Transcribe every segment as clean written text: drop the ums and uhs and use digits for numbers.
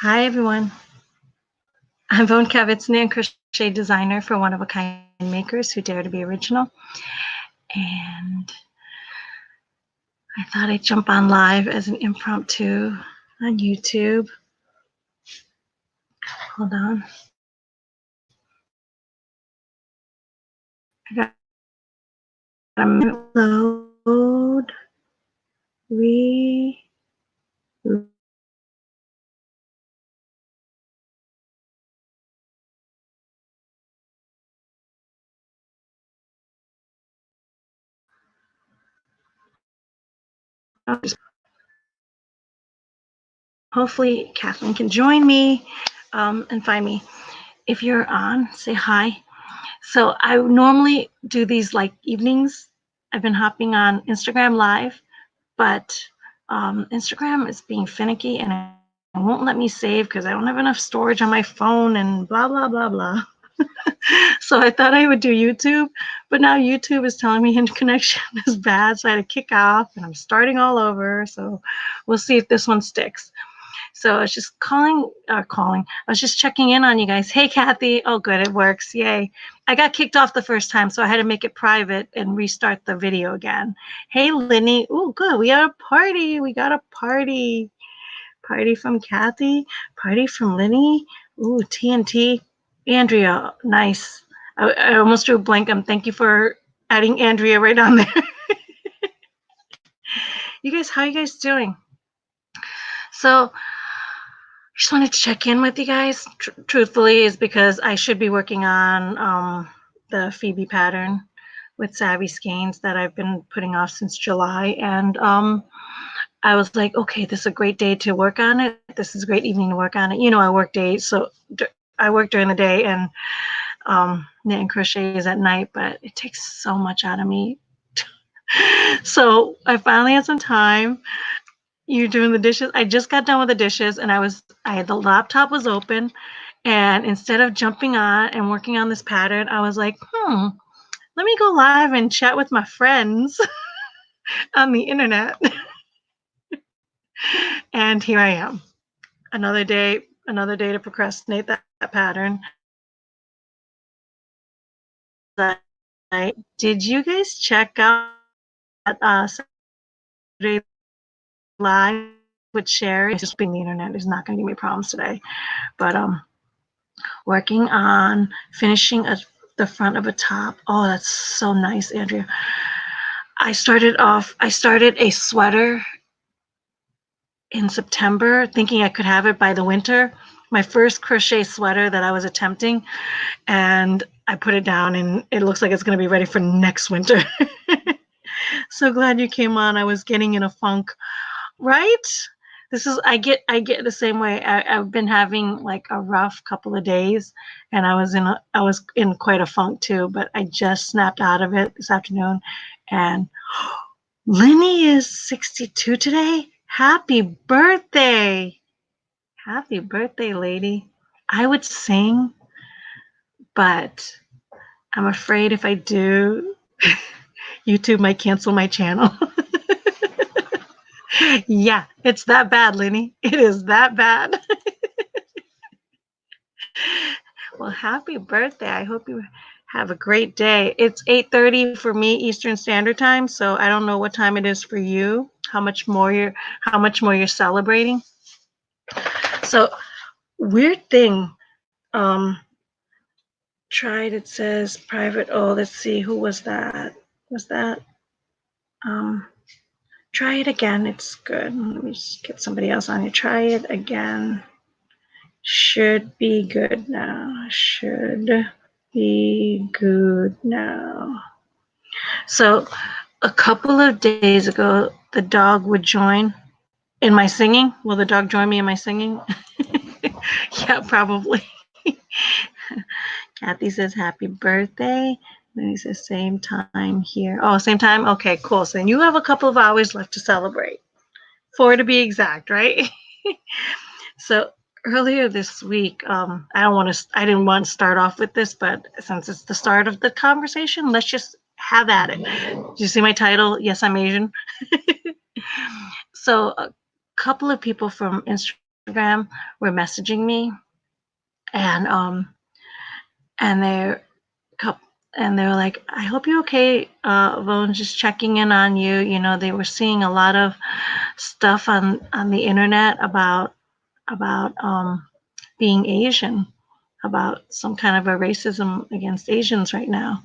Hi, everyone. I'm Vone Kevitz, knit and crochet designer for One of a Kind Makers Who Dare to Be Original. And I thought I'd jump on live as an impromptu on YouTube. Hold on. I got a minute load. Hopefully Kathleen can join me and find me. If you're on, say hi. So I normally do these like evenings. I've been hopping on Instagram Live, but Instagram is being finicky and it won't let me save because I don't have enough storage on my phone and blah, blah, blah, blah. So I thought I would do YouTube, but now YouTube is telling me connection is bad, so I had to kick off and I'm starting all over. So we'll see if this one sticks. So I was just I was just checking in on you guys. Hey, Kathy. Oh, good. It works. Yay. I got kicked off the first time, so I had to make it private and restart the video again. Hey, Lenny. Oh, good. We got a party. We got a party. Party from Kathy. Party from Lenny. Ooh, TNT. Andrea. Nice. I almost drew a blank. Thank you for adding Andrea right on there. You guys, how are you guys doing? So just wanted to check in with you guys. Truthfully, is because I should be working on the Phoebe pattern with Savvy Skeins that I've been putting off since July, and I was like, okay, this is a great day to work on it. This is a great evening to work on it. You know, I work days, so I work during the day, and knit and crochet is at night, but it takes so much out of me. So I finally had some time. You doing the dishes? I just got done with the dishes, and the laptop was open, and instead of jumping on and working on this pattern, I was like, let me go live and chat with my friends on the internet. And here I am. Another day to procrastinate that pattern. Did you guys check out Saturday Live with Sherry? Just being the internet is not going to give me problems today. But working on finishing the front of a top. Oh, that's so nice, Andrea. I started a sweater in September thinking I could have it by the winter. My first crochet sweater that I was attempting, and I put it down and it looks like it's going to be ready for next winter. So glad you came on. I was getting in a funk, right? I get the same way. I've been having like a rough couple of days, and I was in quite a funk too, but I just snapped out of it this afternoon. And Lenny is 62 today. Happy birthday. Happy birthday, lady. I would sing, but I'm afraid if I do, YouTube might cancel my channel. Yeah, it's that bad, Lenny. It is that bad. Well, happy birthday. I hope you have a great day. It's 8:30 for me Eastern Standard Time, so I don't know what time it is for you. How much more you're celebrating. So, weird thing. Tried, it says private. Oh, let's see, who was that? Was that try it again. It's good. Let me just get somebody else on here. Try it again. Should be good now. Should be good now. So a couple of days ago, the dog would join in my singing. Will the dog join me in my singing? Yeah, probably. Kathy says happy birthday. Then he says same time here. Oh, same time? Okay, cool. So then you have a couple of hours left to celebrate. 4 to be exact, right? So earlier this week, I didn't want to start off with this, but since it's the start of the conversation, let's just have at it. Do you see my title? Yes, I'm Asian. So a couple of people from Instagram Instagram were messaging me, and and they're and they were like, "I hope you're okay, Vone, just checking in on you." You know, they were seeing a lot of stuff on the internet about being Asian, about some kind of a racism against Asians right now.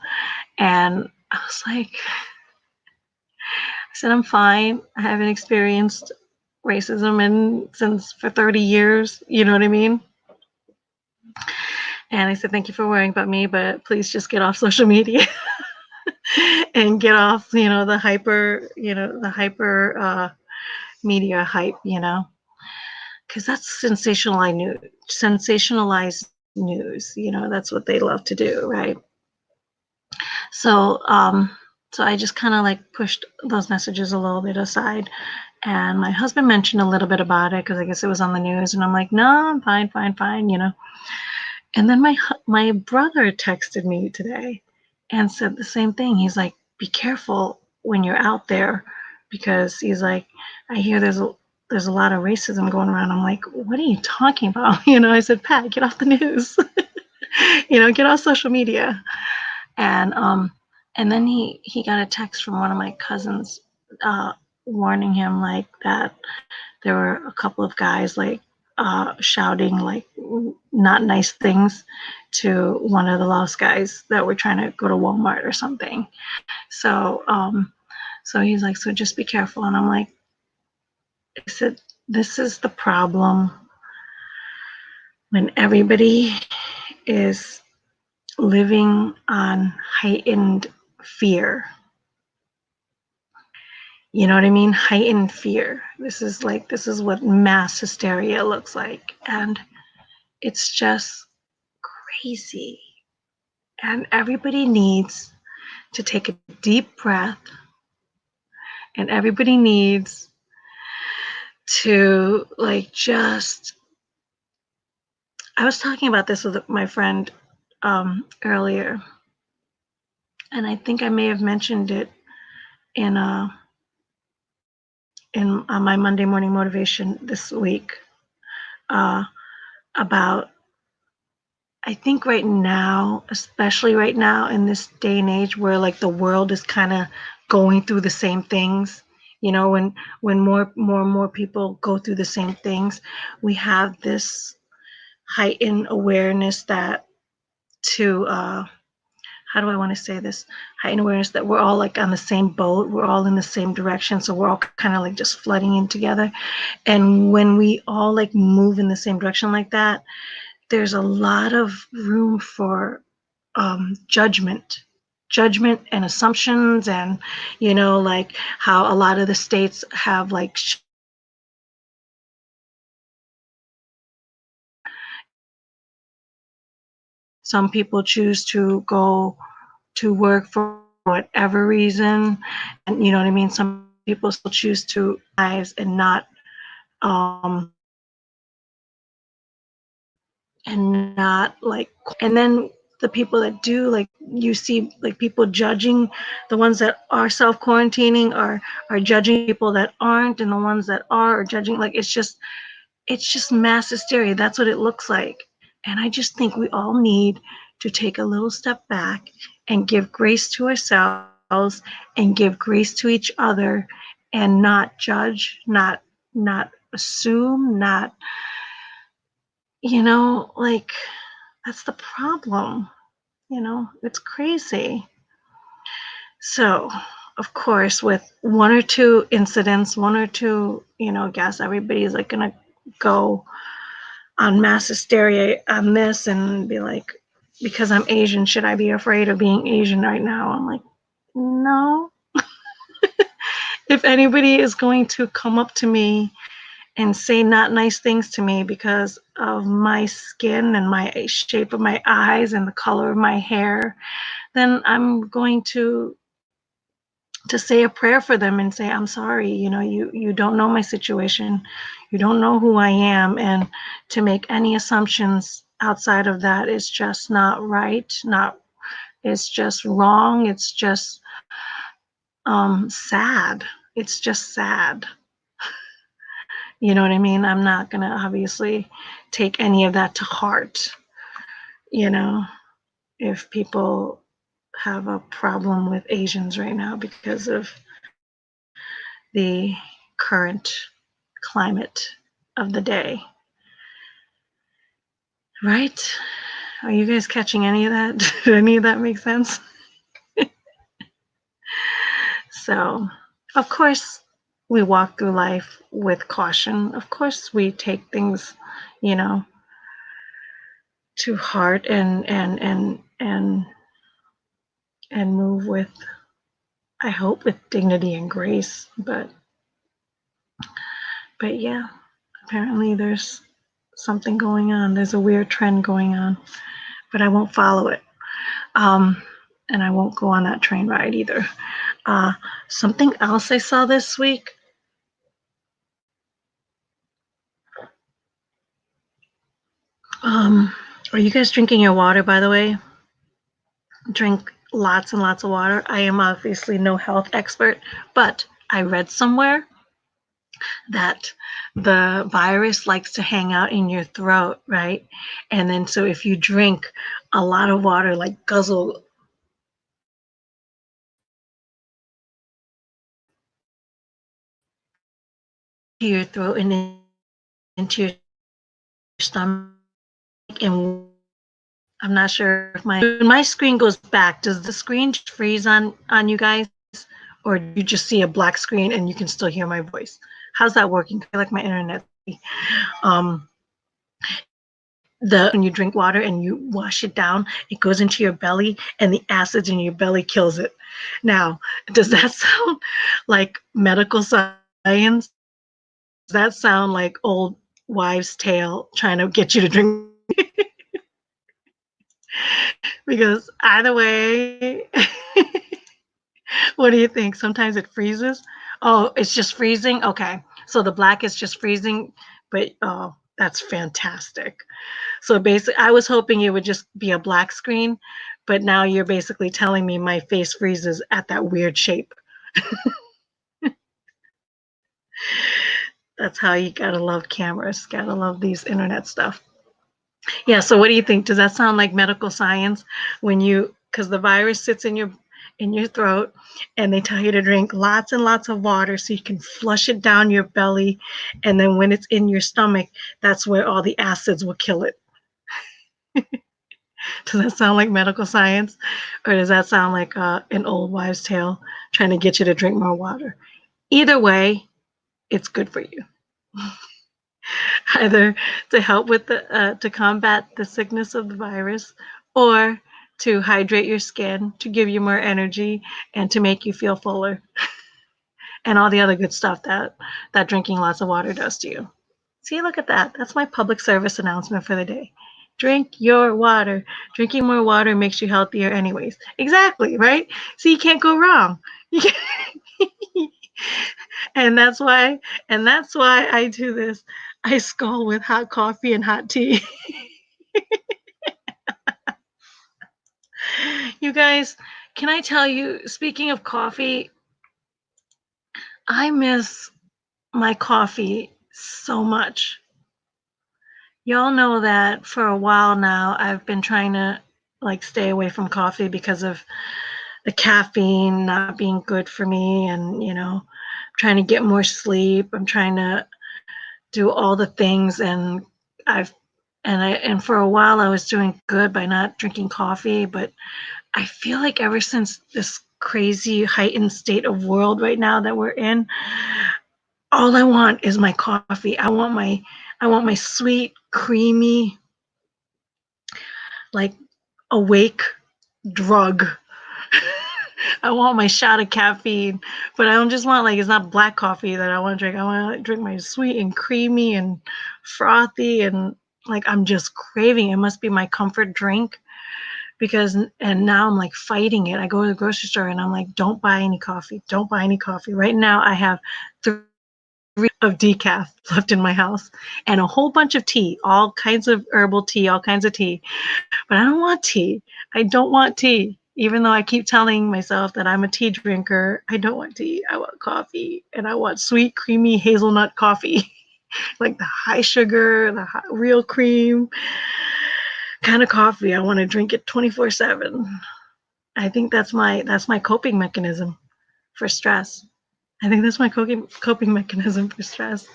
And I was like, I said, I'm fine. I haven't experienced racism since for 30 years. You know what I mean? And I said, thank you for worrying about me, but please just get off social media and get off, the hyper media hype, because that's sensationalized news. That's what they love to do, right? So, so I just kind of like pushed those messages a little bit aside. And my husband mentioned a little bit about it because I guess it was on the news, and I'm like, no, I'm fine, fine, fine. And then my brother texted me today and said the same thing. He's like, be careful when you're out there, because he's like, I hear there's a lot of racism going around. I'm like, what are you talking about? I said, Pat, get off the news. Get off social media. And and then he got a text from one of my cousins, uh, warning him like that there were a couple of guys like shouting like not nice things to one of the lost guys that were trying to go to Walmart or something. So so he's like, so just be careful. And I'm like, I said, this is the problem when everybody is living on heightened fear. You know what I mean? Heightened fear. This is what mass hysteria looks like. And it's just crazy. And everybody needs to take a deep breath, and everybody needs to I was talking about this with my friend earlier, and I think I may have mentioned it in on my Monday morning motivation this week, uh, about, I think right now, especially right now in this day and age where like the world is kind of going through the same things, when more and more people go through the same things, we have this heightened awareness that to how do I want to say this? Heightened awareness that we're all like on the same boat, we're all in the same direction, so we're all kind of like just flooding in together. And when we all like move in the same direction like that, there's a lot of room for judgment and assumptions, and like how a lot of the states have like some people choose to go to work for whatever reason, and you know what I mean. Some people still choose to lives um and not like, and then the people that do, like, you see like people judging the ones that are self quarantining, are judging people that aren't, and the ones that are judging, like, it's just mass hysteria. That's what it looks like. And I just think we all need to take a little step back and give grace to ourselves and give grace to each other, and not judge, not assume, not, like, that's the problem. It's crazy. So, of course, with one or two incidents, one or two, guess everybody's like gonna go on mass hysteria on this and be like, because I'm Asian, should I be afraid of being Asian right now? I'm like, no. If anybody is going to come up to me and say not nice things to me because of my skin and my shape of my eyes and the color of my hair, then I'm going to say a prayer for them and say, I'm sorry, you don't know my situation. You don't know who I am. And to make any assumptions outside of that is just not right. It's just wrong. It's just sad. It's just sad. You know what I mean? I'm not going to obviously take any of that to heart, you know, if people have a problem with Asians right now because of the current climate of the day. Right? Are you guys catching any of that? Did any of that make sense? So, of course, we walk through life with caution. Of course, we take things, you know, to heart and move with, I hope, with dignity and grace. But yeah, apparently there's something going on. There's a weird trend going on, but I won't follow it. Um, and I won't go on that train ride either. Uh, Something else I saw this week. Um, are you guys drinking your water, by the way? Drink lots and lots of water. I am obviously no health expert, but I read somewhere that the virus likes to hang out in your throat, right? And then so if you drink a lot of water, like guzzle to your throat and then into your stomach, and I'm not sure if my screen goes back. Does the screen freeze on you guys, or do you just see a black screen and you can still hear my voice? How's that working? I feel like my internet. Um, the when you drink water and you wash it down, it goes into your belly, and the acids in your belly kills it. Now, does that sound like medical science? Does that sound like old wives' tale trying to get you to drink? Because either way, what do you think? Sometimes it freezes. Oh, it's just freezing. Okay, so the black is just freezing, but oh, that's fantastic. So basically, I was hoping it would just be a black screen, but now you're basically telling me my face freezes at that weird shape. That's how you gotta love cameras, gotta love these internet stuff. Yeah, so what do you think? Does that sound like medical science when because the virus sits in your throat and they tell you to drink lots and lots of water so you can flush it down your belly, and then when it's in your stomach, that's where all the acids will kill it. Does that sound like medical science, or does that sound like an old wives' tale trying to get you to drink more water? Either way, it's good for you. Either to help with to combat the sickness of the virus, or to hydrate your skin, to give you more energy, and to make you feel fuller, and all the other good stuff that drinking lots of water does to you. See, look at that. That's my public service announcement for the day. Drink your water. Drinking more water makes you healthier anyways. Exactly, right? See, you can't go wrong. You can't, and that's why I do this. I skull with hot coffee and hot tea. You guys, can I tell you, speaking of coffee, I miss my coffee so much. Y'all know that for a while now I've been trying to like stay away from coffee because of the caffeine not being good for me, and trying to get more sleep. I'm trying to do all the things, and I've and for a while I was doing good by not drinking coffee, but I feel like ever since this crazy heightened state of world right now that we're in, all I want is my coffee. I want my sweet, creamy, like awake drug. I want my shot of caffeine, but I don't just want like it's not black coffee that I want to drink. I want to drink my sweet and creamy and frothy, and like I'm just craving. It must be my comfort drink because and now I'm like fighting it. I go to the grocery store and I'm like, don't buy any coffee. Don't buy any coffee. Right now I have 3 of decaf left in my house and a whole bunch of tea, all kinds of herbal tea, all kinds of tea. But I don't want tea. I don't want tea. Even though I keep telling myself that I'm a tea drinker, I don't want tea. I want coffee, and I want sweet, creamy hazelnut coffee. like the high sugar, the real cream kind of coffee. I want to drink it 24/7. I think that's my coping mechanism for stress. I think that's my coping mechanism for stress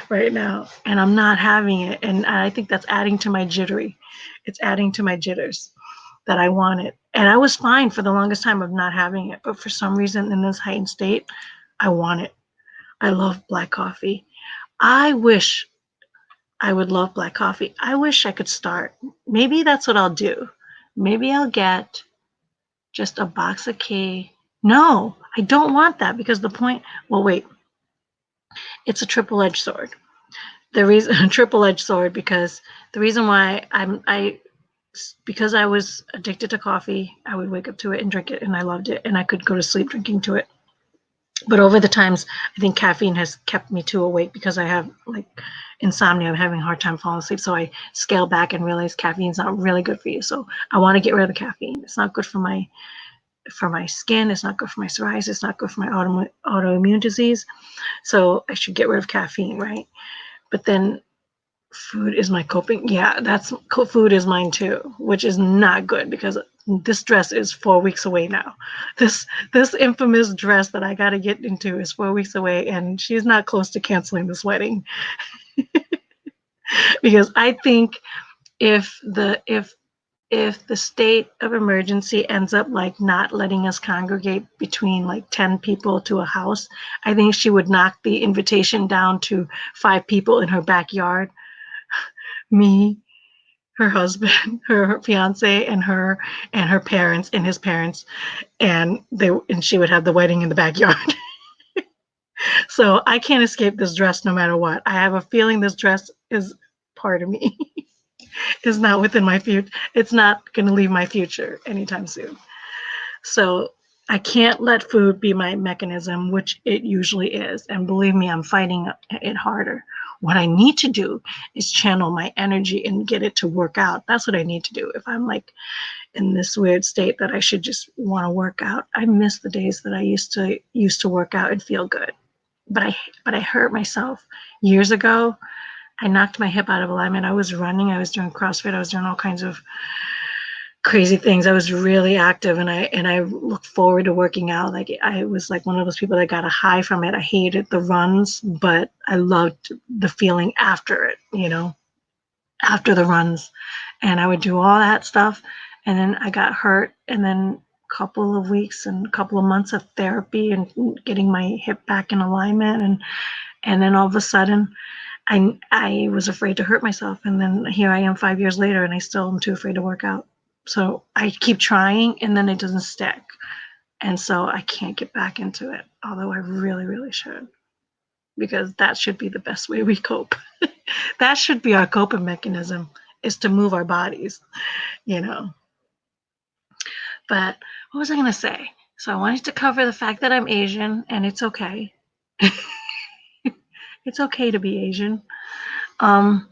right now, and I'm not having it. And I think that's adding to my jittery. It's adding to my jitters that I want it. And I was fine for the longest time of not having it, but for some reason in this heightened state, I want it. I love black coffee. I wish I would love black coffee. I wish I could start. Maybe that's what I'll do. Maybe I'll get just a box of K. No, I don't want that because the point, well, wait, it's a triple-edged sword. The reason, a triple-edged sword, because the reason why because I was addicted to coffee, I would wake up to it and drink it, and I loved it, and I could go to sleep drinking to it. But over the times, I think caffeine has kept me too awake because I have like insomnia. I'm having a hard time falling asleep. So I scale back and realize caffeine's not really good for you. So I want to get rid of the caffeine. It's not good for my skin. It's not good for my psoriasis. It's not good for my autoimmune disease. So I should get rid of caffeine, right? But then food is my coping. Yeah, food is mine too, which is not good because this dress is 4 weeks away now. This infamous dress that I got to get into is 4 weeks away, and she's not close to canceling this wedding because I think if the state of emergency ends up like not letting us congregate between like 10 people to a house, I think she would knock the invitation down to 5 people in her backyard. Me, her husband, her fiance, and her parents and his parents, and she would have the wedding in the backyard. So I can't escape this dress no matter what. I have a feeling this dress is part of me. It's not within my future. It's not going to leave my future anytime soon. So I can't let food be my mechanism, which it usually is. And believe me, I'm fighting it harder. What I need to do is channel my energy and get it to work out. That's what I need to do. If I'm like in this weird state that I should just want to work out, I miss the days that I used to work out and feel good. But I hurt myself years ago. I knocked my hip out of alignment. I was running, I was doing CrossFit, I was doing all kinds of crazy things. I was really active, and I looked forward to working out. Like I was like one of those people that got a high from it. I hated the runs, but I loved the feeling after it, after the runs. And I would do all that stuff, and then I got hurt, and then a couple of weeks and a couple of months of therapy and getting my hip back in alignment, and then all of a sudden I was afraid to hurt myself, and then here I am 5 years later, and I still am too afraid to work out. So I keep trying, and then it doesn't stick, and so I can't get back into it, although I really, really should, because that should be the best way we cope. That should be our coping mechanism, is to move our bodies, But what was I going to say? So I wanted to cover the fact that I'm Asian, and it's okay. It's okay to be Asian. And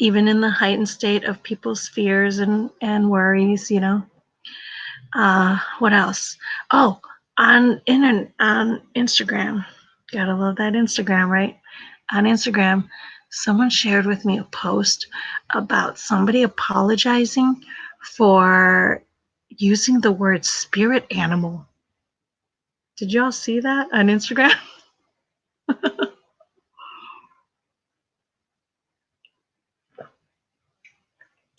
even in the heightened state of people's fears and worries, What else? Oh, on Instagram, gotta love that Instagram, right? On Instagram, someone shared with me a post about somebody apologizing for using the word spirit animal. Did y'all see that on Instagram?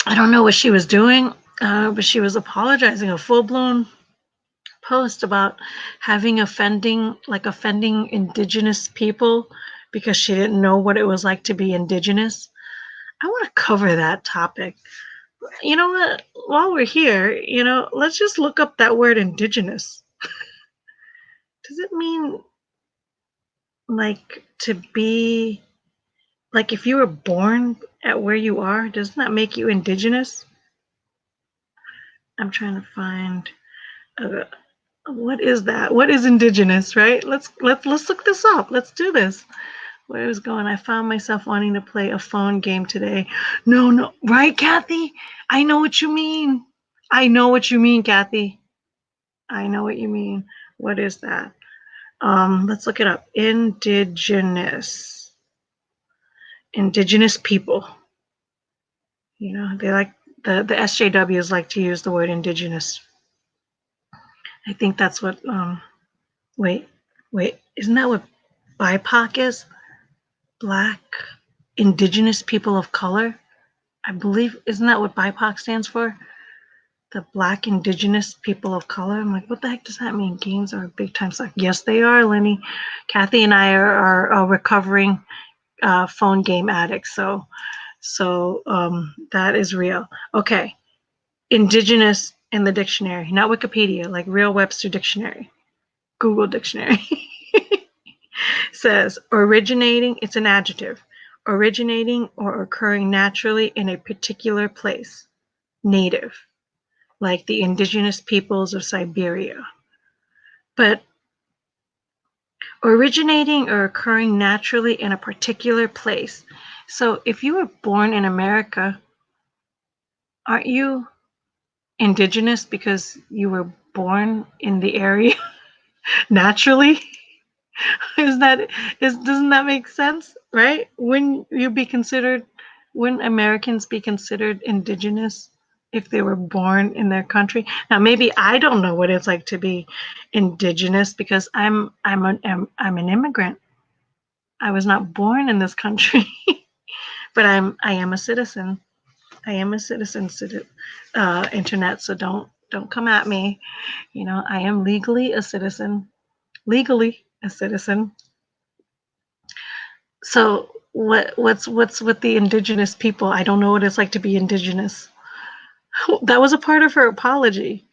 I don't know what she was doing, but she was apologizing, a full-blown post about offending indigenous people because she didn't know what it was like to be indigenous. I want to cover that topic. You know what? While we're here, let's just look up that word indigenous. Does it mean like to be, like if you were born at where you are, doesn't that make you indigenous? I'm trying to find what is that? What is indigenous, right? Let's look this up. Let's do this. Where I was going, I found myself wanting to play a phone game today. No, right, Kathy? I know what you mean. Kathy. I know what you mean. What is that? Let's look it up. Indigenous. indigenous people. You know, they like the SJWs like to use the word indigenous. I think that's what. Wait, isn't that what BIPOC is? Black Indigenous People of Color. I believe, isn't that what BIPOC stands for? The Black Indigenous People of Color. I'm like, what the heck does that mean? Games are a big time suck. Yes, they are, Lenny. Kathy and I are recovering phone game addicts. So that is real. Okay. Indigenous in the dictionary, not Wikipedia, like real Webster Dictionary, Google Dictionary. Says originating, it's an adjective, originating or occurring naturally in a particular place, native, like the indigenous peoples of Siberia. But originating or occurring naturally in a particular place. So if you were born in America, aren't you indigenous because you were born in the area naturally? Doesn't that make sense, right? Wouldn't Americans be considered indigenous if they were born in their country? Now maybe I don't know what it's like to be indigenous because I'm an immigrant. I was not born in this country, but I am a citizen. I am a citizen, internet. So don't come at me. You know, I am legally a citizen. Legally a citizen. So what's with the indigenous people? I don't know what it's like to be indigenous. That was a part of her apology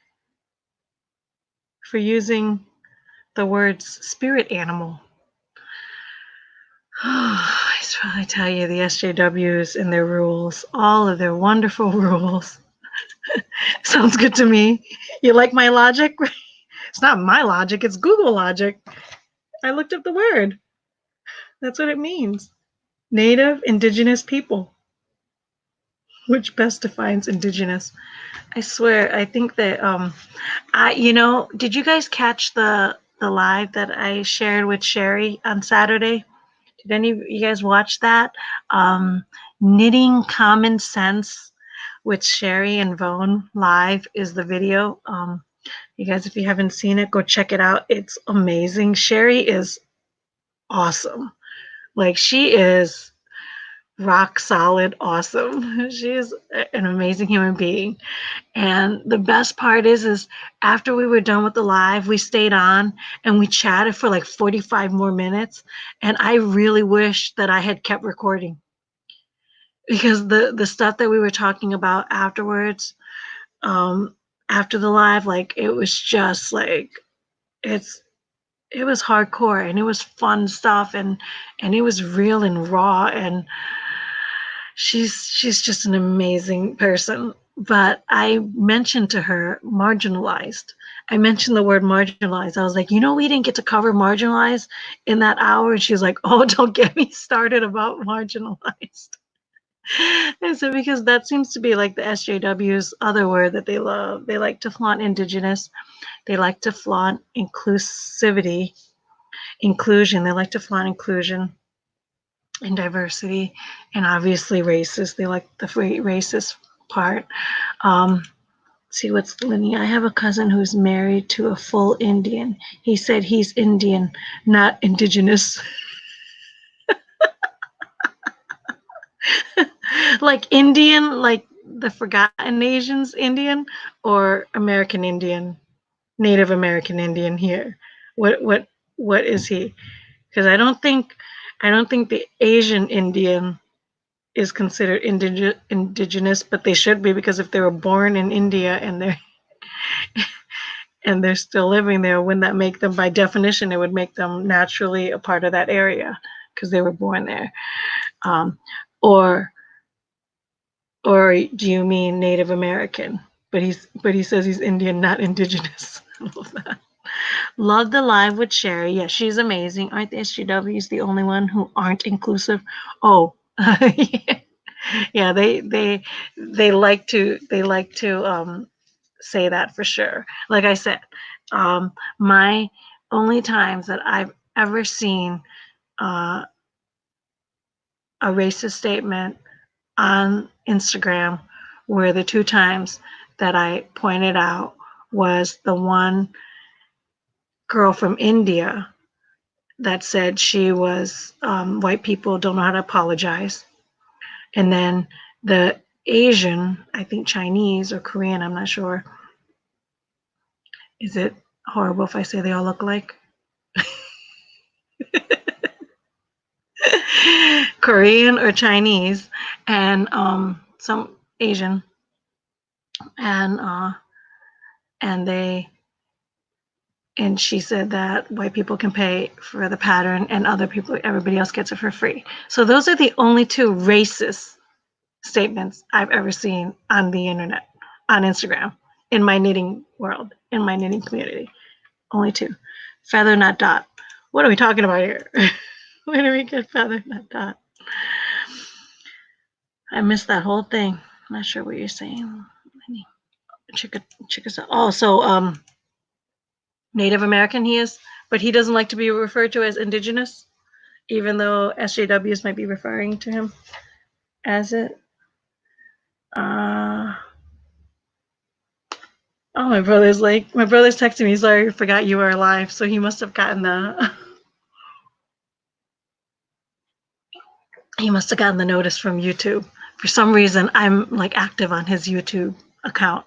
for using the words spirit animal. I tell you, the SJWs and their rules, all of their wonderful rules. Sounds good to me. You like my logic? It's not my logic, it's Google logic. I looked up the word. That's what it means. Native indigenous people, which best defines indigenous. I swear, I think that did you guys catch the live that I shared with Sherry on Saturday? Did any of you guys watch that? Knitting Common Sense with Sherry and Vone live is the video. You guys, if you haven't seen it, go check it out. It's amazing. Sherry is awesome. Like, she is rock solid awesome. She is an amazing human being. And the best part is after we were done with the live, we stayed on and we chatted for like 45 more minutes. And I really wish that I had kept recording because the stuff that we were talking about afterwards, after the live, like it was just like it was hardcore and it was fun stuff and it was real and raw, and she's just an amazing person. But I mentioned to her marginalized. I mentioned the word marginalized. I was like, we didn't get to cover marginalized in that hour. And she's like, oh, don't get me started about marginalized. And so, because that seems to be like the SJW's other word that they love. They like to flaunt indigenous. They like to flaunt inclusivity, inclusion. They like to flaunt inclusion and diversity, and obviously racist. They like the racist part. See what's Lenny. I have a cousin who's married to a full Indian. He said he's Indian, not indigenous. Like Indian, like the Forgotten Asians Indian, or American Indian, Native American Indian here. What is he? Because I don't think the Asian Indian is considered indigenous, but they should be, because if they were born in India and they're still living there, wouldn't that make them, by definition, it would make them naturally a part of that area because they were born there? Or do you mean Native American? But he says he's Indian, not indigenous. Love that. Love the live with Sherry. Yeah, she's amazing. Aren't the SGWs the only one who aren't inclusive? Oh, yeah. Yeah, they like to say that for sure. Like I said, my only times that I've ever seen a racist statement on Instagram where the 2 times that I pointed out was the one girl from India that said she was white people don't know how to apologize. And then the Asian, I think Chinese or Korean, I'm not sure. Is it horrible if I say they all look alike? Korean or Chinese, and some Asian, and and they and she said that white people can pay for the pattern and other people, everybody else gets it for free. So those are the only 2 racist statements I've ever seen on the internet, on Instagram, in my knitting world, in my knitting community. Only 2. Feather, not dot. What are we talking about here? Where do we get feather, not dot? I missed that whole thing. Not sure what you're saying. Oh, so Native American he is, but he doesn't like to be referred to as indigenous, even though SJWs might be referring to him as it. Oh, my brother's texting me. Sorry, I forgot you were alive. So he must have gotten the notice from YouTube. For some reason, I'm like active on his YouTube account,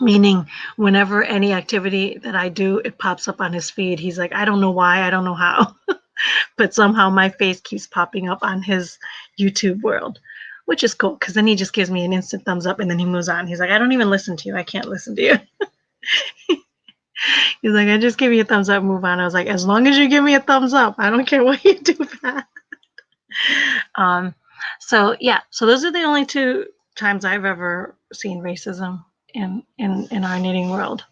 meaning whenever any activity that I do, it pops up on his feed. He's like, I don't know why, I don't know how, but somehow my face keeps popping up on his YouTube world, which is cool because then he just gives me an instant thumbs up and then he moves on. He's like, I don't even listen to you. I can't listen to you. He's like, I just give you a thumbs up, move on. I was like, as long as you give me a thumbs up, I don't care what you do, Pat. So yeah, so those are the only 2 times I've ever seen racism in our knitting world.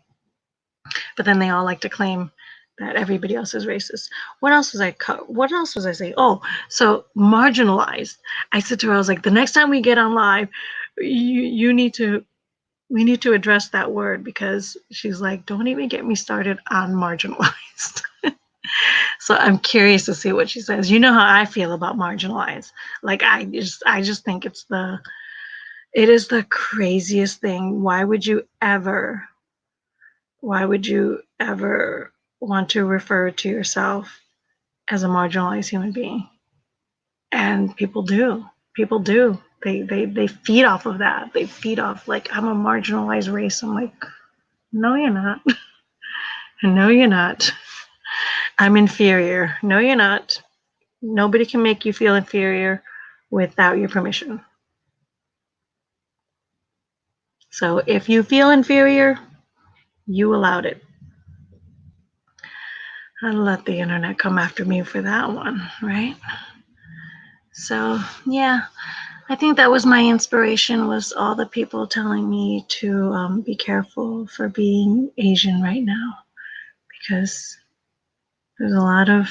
But then they all like to claim that everybody else is racist. What else was I saying? Oh, so marginalized. I said to her, I was like, the next time we get on live, we need to address that word, because she's like, don't even get me started on marginalized. So I'm curious to see what she says. You know how I feel about marginalized. Like I just think it is the craziest thing. Why would you ever want to refer to yourself as a marginalized human being? And people do. They feed off of that. They feed off like, I'm a marginalized race. I'm like, no, you're not. No, you're not. I'm inferior. No, you're not. Nobody can make you feel inferior without your permission. So if you feel inferior, you allowed it. I'll let the internet come after me for that one, right? So yeah, I think that was my inspiration, was all the people telling me to be careful for being Asian right now, because there's a lot of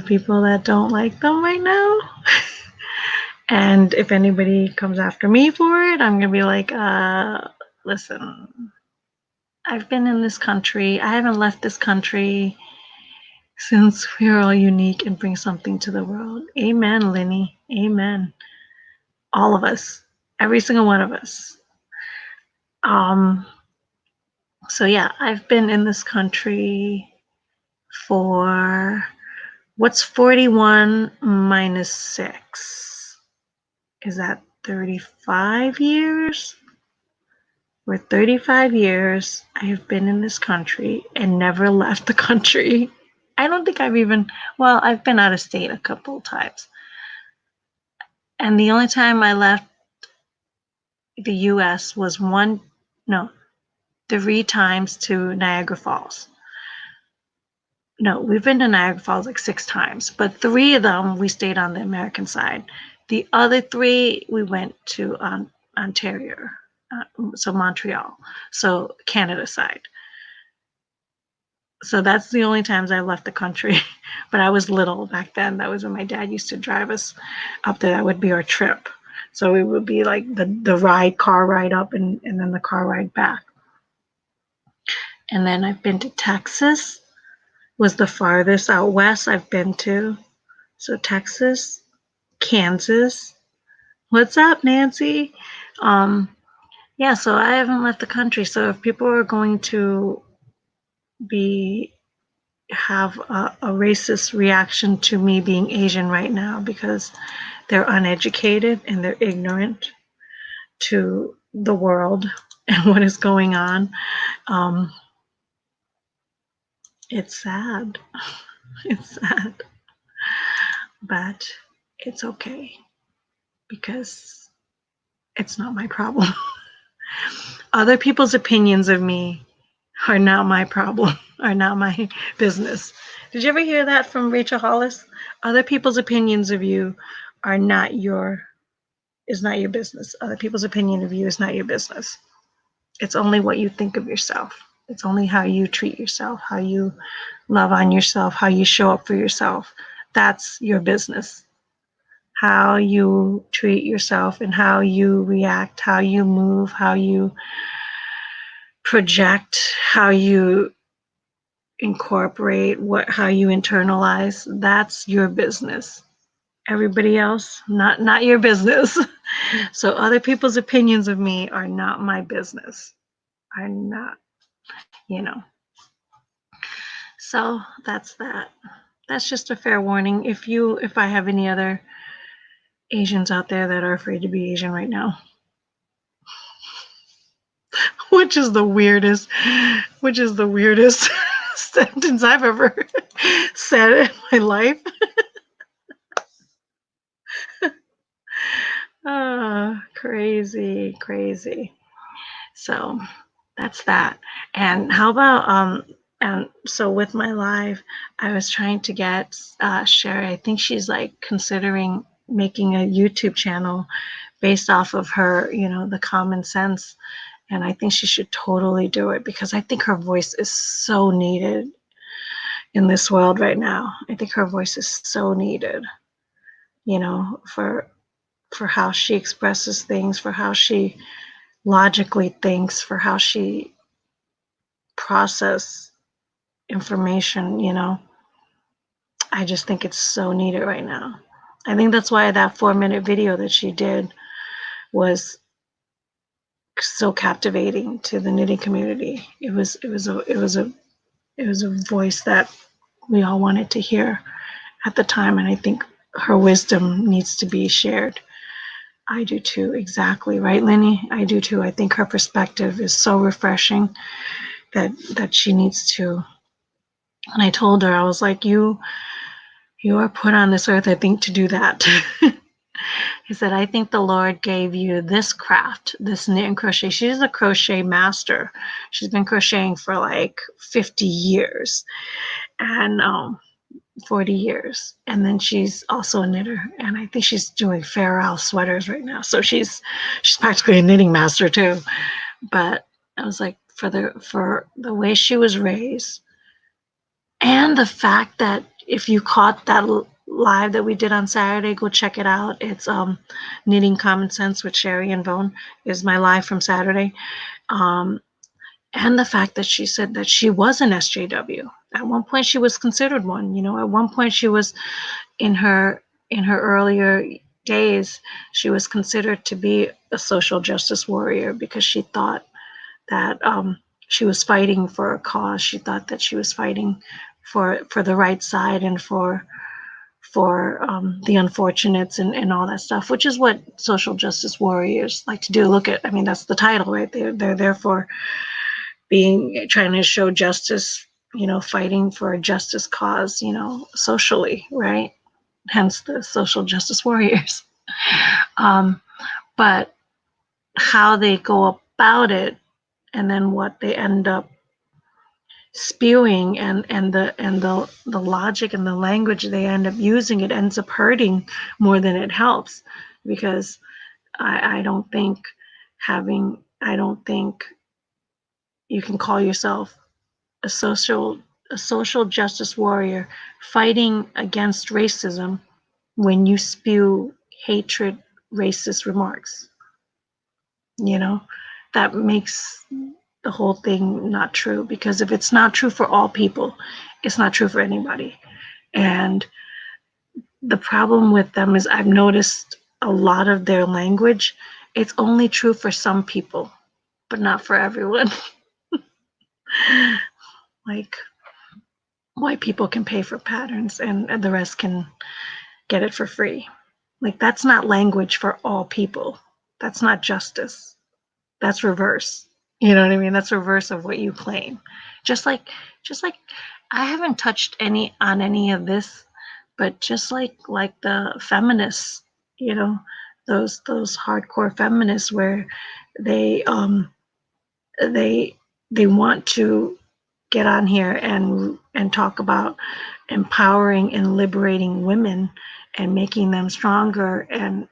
people that don't like them right now. And if anybody comes after me for it, I'm gonna be like, listen, I've been in this country. I haven't left this country since we're all unique and bring something to the world. Amen, Lenny. Amen. All of us. Every single one of us. So yeah, I've been in this country for, what's 41 minus 6? Is that 35 years? For 35 years, I have been in this country and never left the country. I don't think I've been out of state a couple times. And the only time I left the US was 3 times to Niagara Falls. No, we've been to Niagara Falls like 6 times, but 3 of them we stayed on the American side. The other 3 we went to Ontario, so Montreal, so Canada side. So that's the only times I left the country. But I was little back then. That was when my dad used to drive us up there. That would be our trip. So it would be like the car ride up and then the car ride back. And then I've been to Texas, was the farthest out west I've been to. So Texas, Kansas. What's up, Nancy? Yeah, so I haven't left the country. So if people are going to have a racist reaction to me being Asian right now because they're uneducated and they're ignorant to the world and what is going on, um, it's sad. It's sad, but it's okay because it's not my problem. Other people's opinions of me are not my problem, are not my business. Did you ever hear that from Rachel Hollis? Other people's opinions of you are not your is not your business. Other people's opinion of you is not your business. It's only what you think of yourself. It's only how you treat yourself, how you love on yourself, how you show up for yourself. That's your business. How you treat yourself and how you react, how you move, how you project, how you incorporate, how you internalize, that's your business. Everybody else, not your business. So other people's opinions of me are not my business. Are not, you know. So that's that. That's just a fair warning. If I have any other Asians out there that are afraid to be Asian right now, which is the weirdest, sentence I've ever said in my life. Crazy, crazy. So that's that. And how about and so with my live, I was trying to get Sherry. I think she's like considering making a YouTube channel based off of her, the common sense. And I think she should totally do it because I think her voice is so needed in this world right now. I think her voice is so needed, for how she expresses things, for how she logically thinks, for how she process information, I just think it's so needed right now. I think that's why that 4-minute video that she did was so captivating to the knitting community. It was a voice that we all wanted to hear at the time, and I think her wisdom needs to be shared. I do too, exactly, right, Lenny? I do too. I think her perspective is so refreshing that she needs to. And I told her, I was like, you are put on this earth, I think, to do that. He said, I think the Lord gave you this craft, this knit and crochet. She's a crochet master. She's been crocheting for like 50 years and 40 years. And then she's also a knitter. And I think she's doing Farrell sweaters right now. So she's practically a knitting master too. But I was like, for the way she was raised, and the fact that if you caught that live that we did on Saturday, go check it out. It's Knitting Common Sense with Sherry and Vone is my live from Saturday. And the fact that she said that she was an SJW. At one point she was considered one. At one point she was in her earlier days, she was considered to be a social justice warrior because she thought that she was fighting for a cause. She thought that she was fighting for the right side and for the unfortunates and all that stuff, which is what social justice warriors like to do. Look at, that's the title, right? They're there for trying to show justice, fighting for a justice cause, socially, right? Hence the social justice warriors. But how they go about it and then what they end up spewing and the logic and the language they end up using, it ends up hurting more than it helps, because I don't think you can call yourself a social justice warrior fighting against racism when you spew hatred, racist remarks. That makes the whole thing not true, because if it's not true for all people, it's not true for anybody. And the problem with them is I've noticed a lot of their language, it's only true for some people, but not for everyone. Like, white people can pay for patterns and the rest can get it for free. Like, that's not language for all people. That's not justice. That's reverse. You know what I mean? That's reverse of what you claim. Just like just like I haven't touched any of this, but just like the feminists, you know, those hardcore feminists where they they they want to get on here and talk about empowering and liberating women and making them stronger and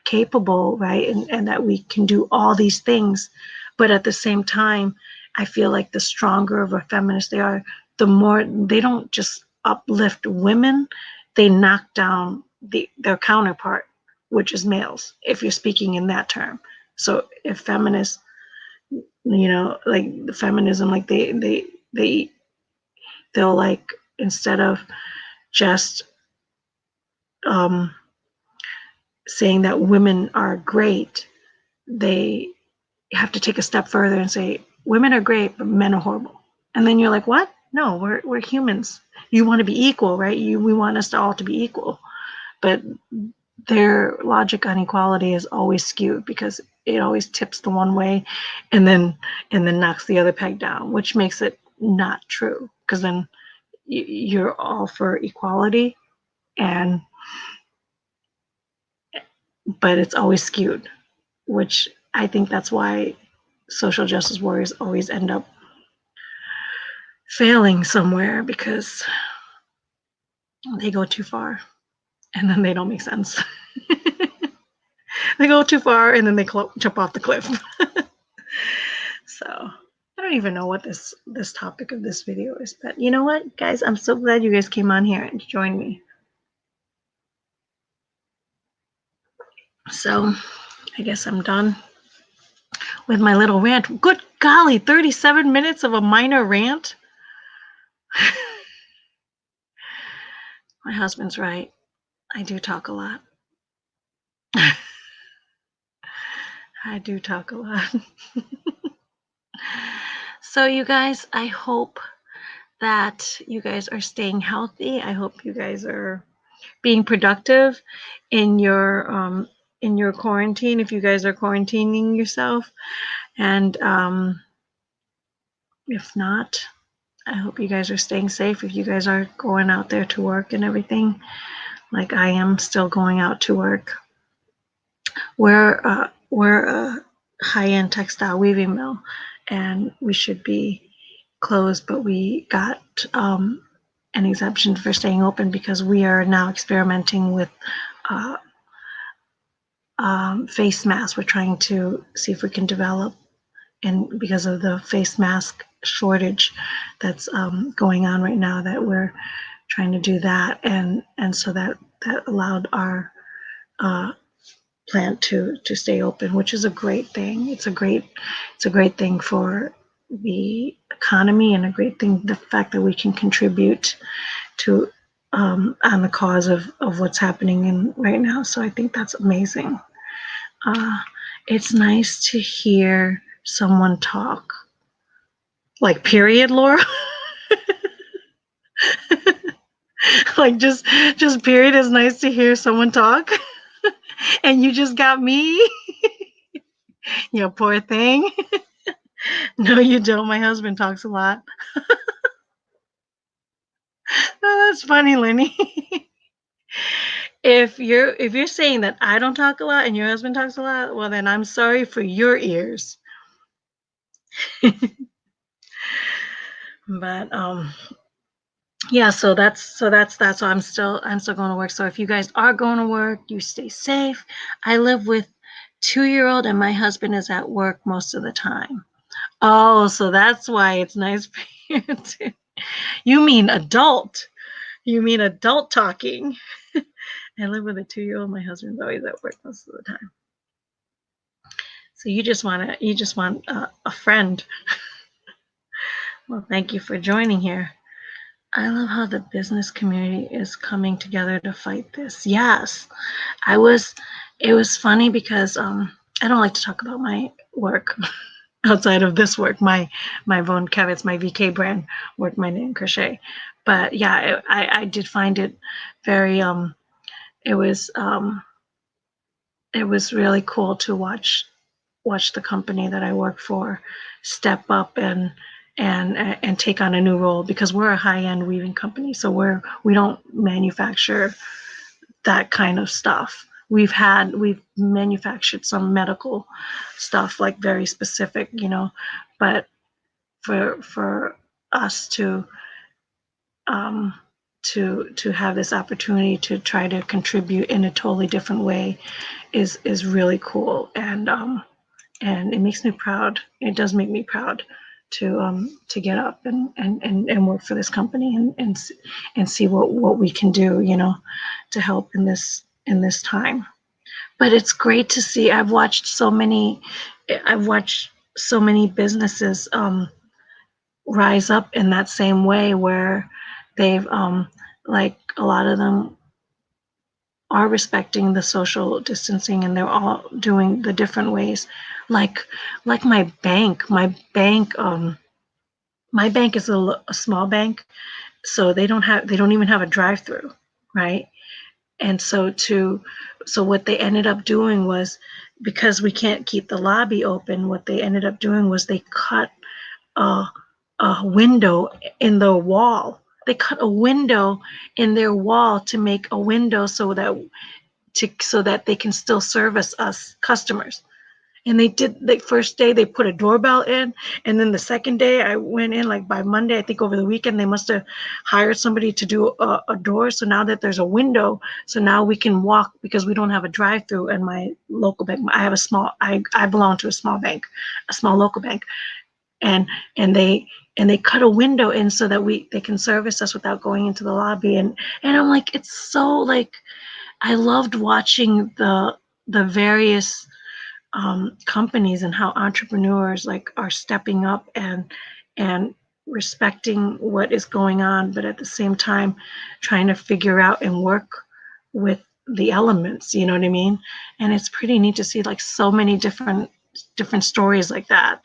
capable, right? And that we can do all these things. But at the same time, I feel like the stronger of a feminist they are, the more they don't just uplift women, they knock down their counterpart, which is males, if you're speaking in that term. So if feminists, like the feminism, like they'll, like, instead of just um, saying that women are great, they have to take a step further and say women are great, but men are horrible. And then you're like, what? No, we're humans. You want to be equal, right? We want us to all to be equal, but their logic on equality is always skewed because it always tips the one way and then knocks the other peg down, which makes it not true, because then you're all for equality, and but it's always skewed, which I think that's why social justice warriors always end up failing somewhere, because they go too far and then they don't make sense. They go too far and then they jump off the cliff. So I don't even know what this topic of this video is, but you know what, guys? I'm so glad you guys came on here and joined me. So I guess I'm done with my little rant. Good golly, 37 minutes of a minor rant. My husband's right. I do talk a lot. I do talk a lot. So you guys, I hope that you guys are staying healthy. I hope you guys are being productive in your quarantine, if you guys are quarantining yourself. And if not, I hope you guys are staying safe. If you guys are going out there to work and everything, like I am still going out to work. We're a high-end textile weaving mill, and we should be closed, but we got an exemption for staying open because we are now experimenting with face masks. We're trying to see if we can develop, and because of the face mask shortage that's going on right now, that we're trying to do that, and so that allowed our plant to stay open, which is a great thing. It's a great thing for the economy, and a great thing, the fact that we can contribute to on the cause of what's happening in right now. So I think that's amazing. It's nice to hear someone talk. Like, period, Laura. Like, just period. It's nice to hear someone talk. And you just got me. You poor thing. No, you don't. My husband talks a lot. Oh, that's funny, Lenny. If you're saying that I don't talk a lot and your husband talks a lot, well, then I'm sorry for your ears. But yeah, so that's why I'm still going to work. So if you guys are going to work, you stay safe. I live with 2-year-old and my husband is at work most of the time. Oh, so that's why it's nice for you to. You mean adult. You mean adult talking. I live with a 2-year-old. My husband's always at work most of the time. So you just want a friend. Well, thank you for joining here. I love how the business community is coming together to fight this. Yes, I was. It was funny because I don't like to talk about my work outside of this work, my Vone Kevitz, my VK brand work, my knit and crochet. But yeah, I did find it very it was um it was really cool to watch the company that I work for step up and take on a new role, because we're a high-end weaving company, so we don't manufacture that kind of stuff. We've manufactured some medical stuff, like very specific, but for us um, to have this opportunity to try to contribute in a totally different way is really cool, and it makes me proud. It does make me proud to get up and work for this company and see what we can do, to help in this time. But it's great to see. I've watched so many businesses rise up in that same way, where they've like a lot of them are respecting the social distancing, and they're all doing the different ways, like my bank is a small bank, so they don't even have a drive through, right? And so what they ended up doing was, because we can't keep the lobby open, what they ended up doing was they cut a, a window in the wall. They cut a window in their wall to make a window so that they can still service us customers. And they did. The first day they put a doorbell in, and then the second day I went in, like by Monday, I think over the weekend they must have hired somebody to do a door. So now that there's a window, so now we can walk, because we don't have a drive-through in my local bank. I belong to a small bank, a small local bank, and and they and they cut a window in so that they can service us without going into the lobby. And I'm like, it's so like, I loved watching the various companies, and how entrepreneurs like are stepping up and respecting what is going on, but at the same time trying to figure out and work with the elements. You know what I mean? And it's pretty neat to see like so many different stories like that.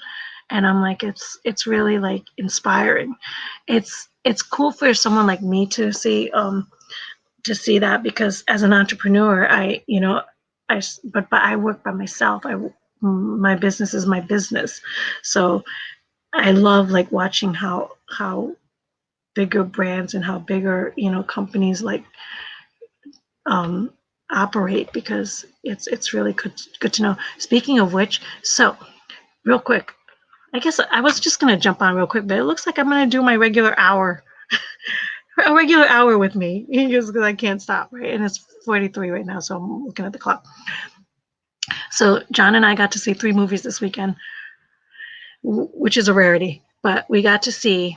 And I'm like, it's really like inspiring. It's cool for someone like me to see that, because as an entrepreneur, but I work by myself. My business is my business, so I love like watching how bigger brands and how bigger companies like um, operate, because it's really good to know. Speaking of which, so real quick, I guess I was just gonna jump on real quick, but it looks like I'm gonna do my regular hour. A regular hour with me, because I can't stop, right? And it's 43 right now, so I'm looking at the clock. So John and I got to see 3 movies this weekend, which is a rarity. But we got to see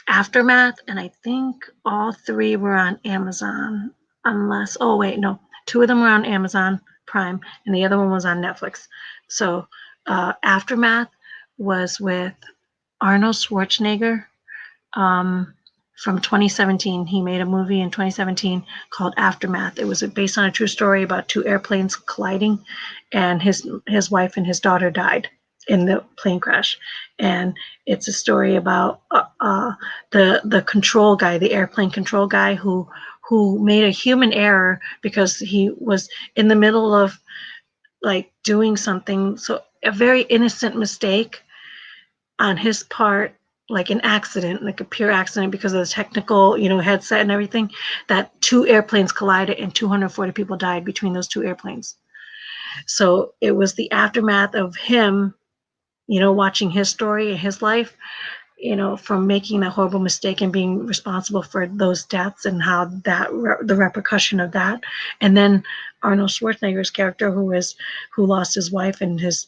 Aftermath, and I think all 3 were on Amazon, unless, oh wait, no, 2 of them were on Amazon Prime, and the other one was on Netflix. So Aftermath was with Arnold Schwarzenegger. From 2017. He made a movie in 2017 called Aftermath. It was based on a true story about 2 airplanes colliding, and his wife and his daughter died in the plane crash. And it's a story about the control guy, the airplane control guy, who made a human error, because he was in the middle of like doing something, so a very innocent mistake on his part, like an accident, like a pure accident, because of the technical, headset and everything, that 2 airplanes collided and 240 people died between those 2 airplanes. So it was the aftermath of him, watching his story and his life, from making that horrible mistake and being responsible for those deaths, and how the repercussion of that. And then Arnold Schwarzenegger's character, who lost his wife and his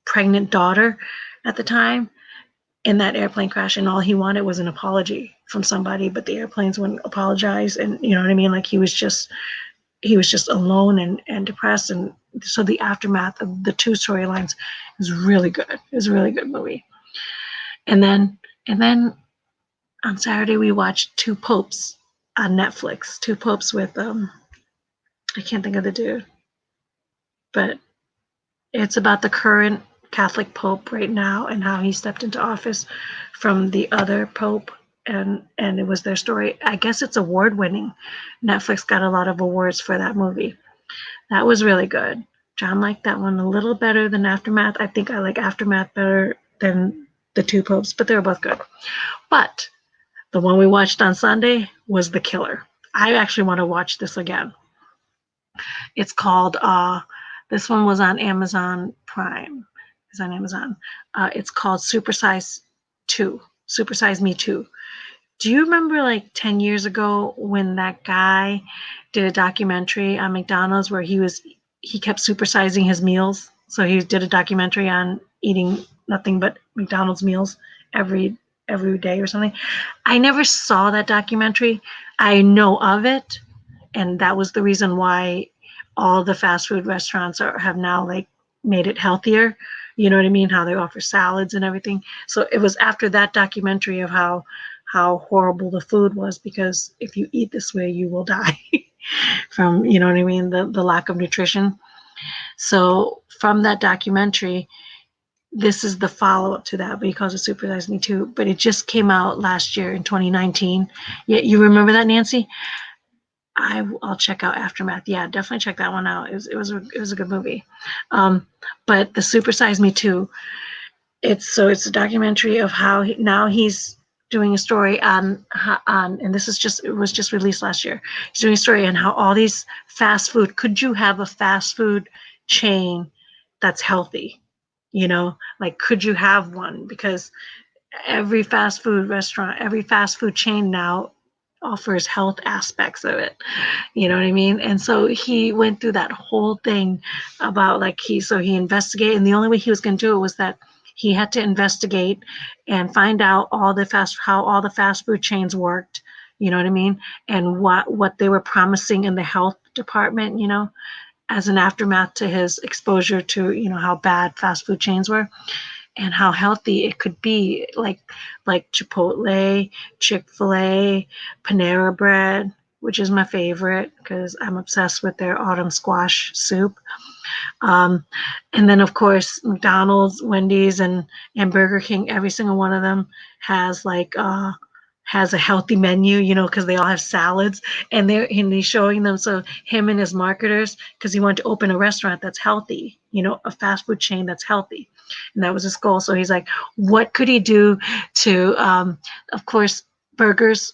pregnant daughter at the time in that airplane crash, and all he wanted was an apology from somebody, but the airplanes wouldn't apologize. And you know what I mean? Like he was just alone and depressed. And so the aftermath of the 2 storylines is really good. It's a really good movie. And then on Saturday we watched Two Popes on Netflix. Two Popes with I can't think of the dude, but it's about the current Catholic Pope right now and how he stepped into office from the other Pope, and it was their story. I guess it's award winning. Netflix got a lot of awards for that movie. That was really good. John liked that one a little better than Aftermath. I think I like Aftermath better than the Two Popes, but they were both good. But the one we watched on Sunday was The Killer. I actually want to watch this again. It's called, this one was on Amazon Prime. It's on Amazon. It's called Supersize 2, Supersize Me 2. Do you remember like 10 years ago when that guy did a documentary on McDonald's where he kept supersizing his meals? So he did a documentary on eating nothing but McDonald's meals every day or something. I never saw that documentary. I know of it, and that was the reason why all the fast food restaurants have now like made it healthier. You know what I mean? How they offer salads and everything. So it was after that documentary of how horrible the food was, because if you eat this way, you will die from, you know what I mean, the lack of nutrition. So from that documentary, this is the follow-up to that, but he calls it Super Size Me Too. But it just came out last year in 2019. Yeah, you remember that, Nancy? I'll check out Aftermath. Yeah, definitely check that one out. It was a good movie. But the Super Size Me Too, it's a documentary of how now he's doing a story on, and it was just released last year. He's doing a story on how all these fast food, could you have a fast food chain that's healthy? You know, like, could you have one? Because every fast food restaurant, every fast food chain now offers health aspects of it. You know what I mean? And so he went through that whole thing about like he investigated, and the only way he was going to do it was that he had to investigate and find out how all the fast food chains worked. You know what I mean? And what they were promising in the health department, you know, as an aftermath to his exposure to, you know, how bad fast food chains were and how healthy it could be, like Chipotle, Chick-fil-A, Panera Bread, which is my favorite because I'm obsessed with their autumn squash soup. And then, of course, McDonald's, Wendy's, and Burger King, every single one of them has has a healthy menu, you know, because they all have salads, and he's showing them. So him and his marketers, because he wanted to open a restaurant that's healthy, you know, a fast food chain that's healthy, and that was his goal. So he's like, what could he do to, of course, burgers,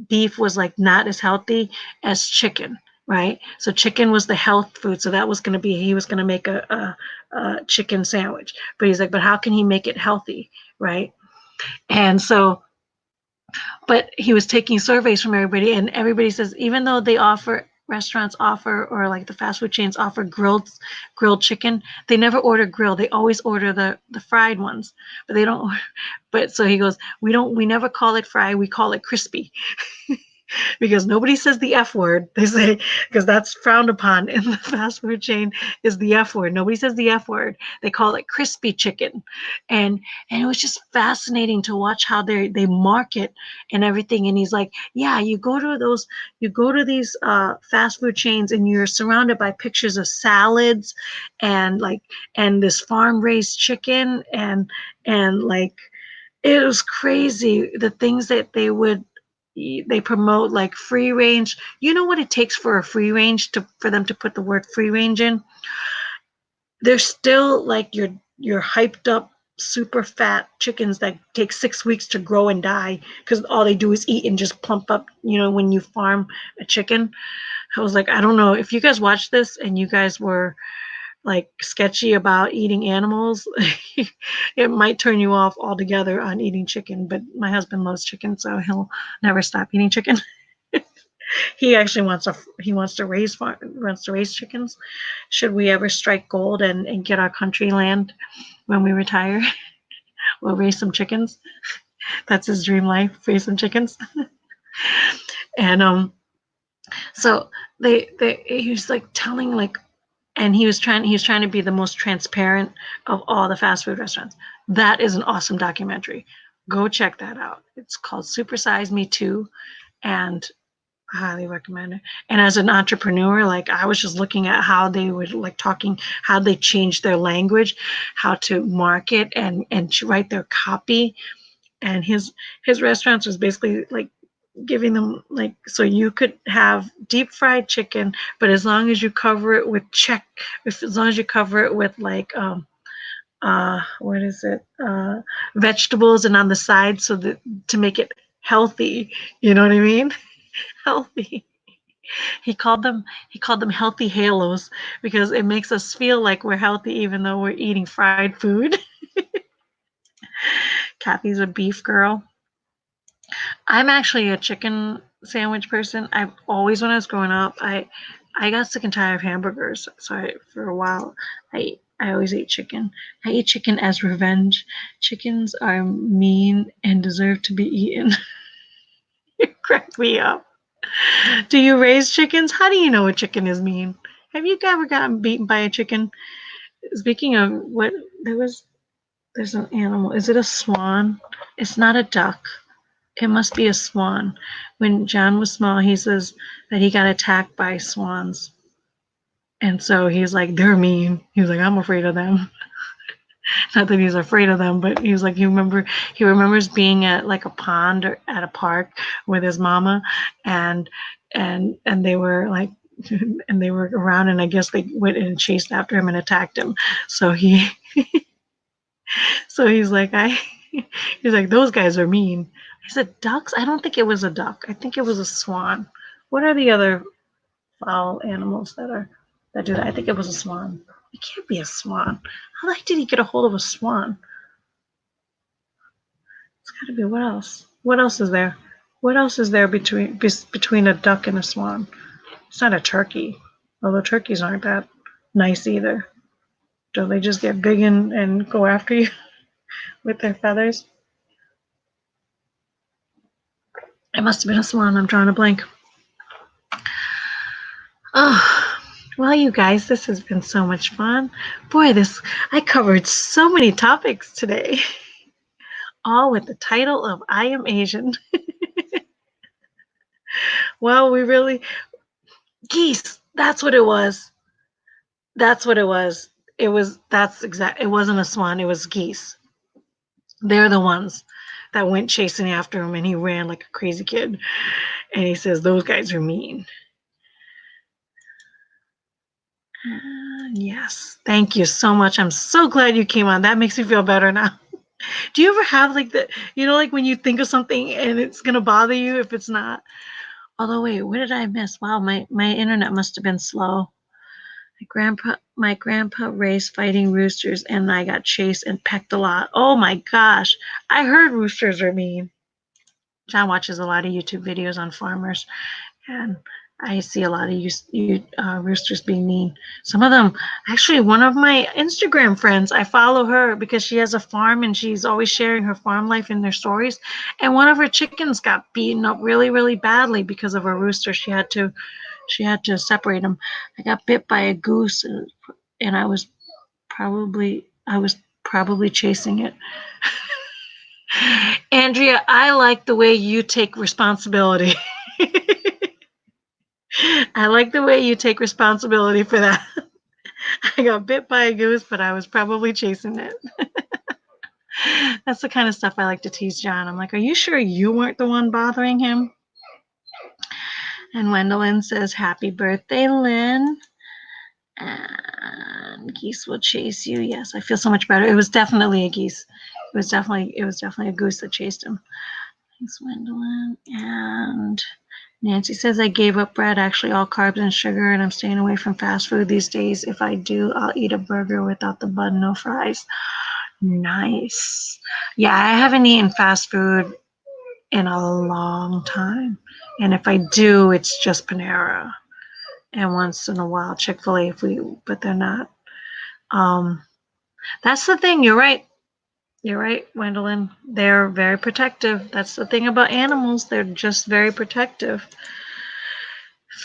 beef was like not as healthy as chicken, right? So chicken was the health food. So that was going to be, he was going to make a chicken sandwich, but he's like, but how can he make it healthy, right? And so, but he was taking surveys from everybody, and everybody says, even though restaurants offer, or like the fast food chains offer grilled chicken, they never order grilled. They always order the fried ones, but they don't. But so he goes, we never call it fried. We call it crispy. Because nobody says the F word. They say, because that's frowned upon in the fast food chain, is the F word. Nobody says the F word. They call it crispy chicken. And it was just fascinating to watch how they market and everything. And he's like, yeah, you go to these fast food chains and you're surrounded by pictures of salads and this farm raised chicken and like, it was crazy the things that they promote, like free range. You know what it takes for a free range for them to put the word free range in? They're still like your hyped up super fat chickens that take 6 weeks to grow and die because all they do is eat and just plump up, you know, when you farm a chicken. I was like, I don't know if you guys watched this and you guys were like sketchy about eating animals, it might turn you off altogether on eating chicken. But my husband loves chicken, so he'll never stop eating chicken. He actually wants to raise chickens. Should we ever strike gold and get our country land when we retire, we'll raise some chickens. That's his dream life, raise some chickens. And so he was like telling like, and he was trying to be the most transparent of all the fast food restaurants. That is an awesome documentary. Go check that out. It's called Super Size Me Too, and I highly recommend it. And as an entrepreneur, like I was just looking at how they would like talking, how they changed their language, how to market and write their copy. And his restaurants was basically like giving them like so you could have deep fried chicken, but as long as you cover it with as long as you cover it with like what is it vegetables and on the side so that to make it healthy, you know what I mean? Healthy. He called them healthy halos because it makes us feel like we're healthy even though we're eating fried food. Kathy's a beef girl. I'm actually a chicken sandwich person. I've always, when I was growing up, I got sick and tired of hamburgers. So for a while, I always ate chicken. I eat chicken as revenge. Chickens are mean and deserve to be eaten. You crack me up. Do you raise chickens? How do you know a chicken is mean? Have you ever gotten beaten by a chicken? Speaking of what, there's an animal. Is it a swan? It's not a duck. It must be a swan. When John was small, he says that he got attacked by swans. And so he's like, they're mean. He was like, I'm afraid of them. Not that he's afraid of them, but he was like, he remembers being at like a pond or at a park with his mama and and they were like and they were around and I guess they went and chased after him and attacked him. So he's like, he's like, those guys are mean. I said, ducks? I don't think it was a duck. I think it was a swan. What are the other foul animals that do that? I think it was a swan. It can't be a swan. How the heck did he get a hold of a swan? It's got to be what else? What else is there? What else is there between a duck and a swan? It's not a turkey, although turkeys aren't that nice either. Do they just get big and go after you with their feathers? It must have been a swan. I'm drawing a blank. Oh, well, you guys, this has been so much fun. Boy, I covered so many topics today, all with the title of I Am Asian. Well, we really, geese, that's what it was. That's what it was. It wasn't a swan, it was geese. They're the ones that went chasing after him and he ran like a crazy kid. And he says, those guys are mean. Yes. Thank you so much. I'm so glad you came on. That makes me feel better now. Do you ever have like like when you think of something and it's going to bother you if it's not? Although, wait, what did I miss? Wow, my internet must have been slow. My grandpa raised fighting roosters and I got chased and pecked a lot. Oh my gosh. I heard roosters are mean. John watches a lot of YouTube videos on farmers and I see a lot of roosters being mean. Some of them, actually, one of my Instagram friends, I follow her because she has a farm and she's always sharing her farm life in their stories. And one of her chickens got beaten up really, really badly because of a rooster. She had to separate them. I got bit by a goose, and I was probably chasing it. Andrea, I like the way you take responsibility. I like the way you take responsibility for that. I got bit by a goose, but I was probably chasing it. That's the kind of stuff I like to tease John. I'm like, are you sure you weren't the one bothering him? And Wendelin says, happy birthday, Lynn. And geese will chase you. Yes, I feel so much better. It was definitely a geese. It was definitely a goose that chased him. Thanks, Wendelin. And Nancy says, I gave up bread, actually all carbs and sugar, and I'm staying away from fast food these days. If I do, I'll eat a burger without the bun, no fries. Nice. Yeah, I haven't eaten fast food in a long time. And if I do, it's just Panera. And once in a while, Chick-fil-A, but they're not. That's the thing. You're right. You're right, Wendelin. They're very protective. That's the thing about animals. They're just very protective.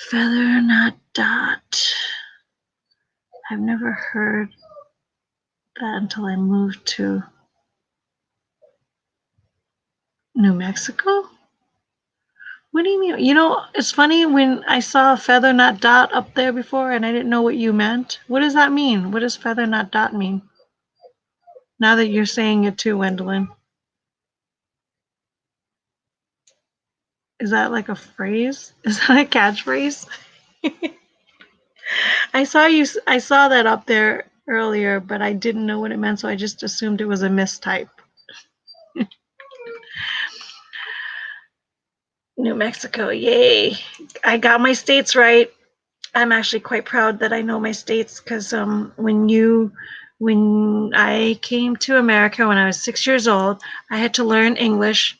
Feather, not dot. I've never heard that until I moved to New Mexico? What do you mean? You know, it's funny when I saw feather not dot up there before and I didn't know what you meant. What does that mean? What does feather not dot mean? Now that you're saying it too, Wendelin. Is that like a phrase? Is that a catchphrase? I saw that up there earlier, but I didn't know what it meant, so I just assumed it was a mistype. New Mexico, yay. I got my states right. I'm actually quite proud that I know my states because when I came to America when I was 6 years old, I had to learn English,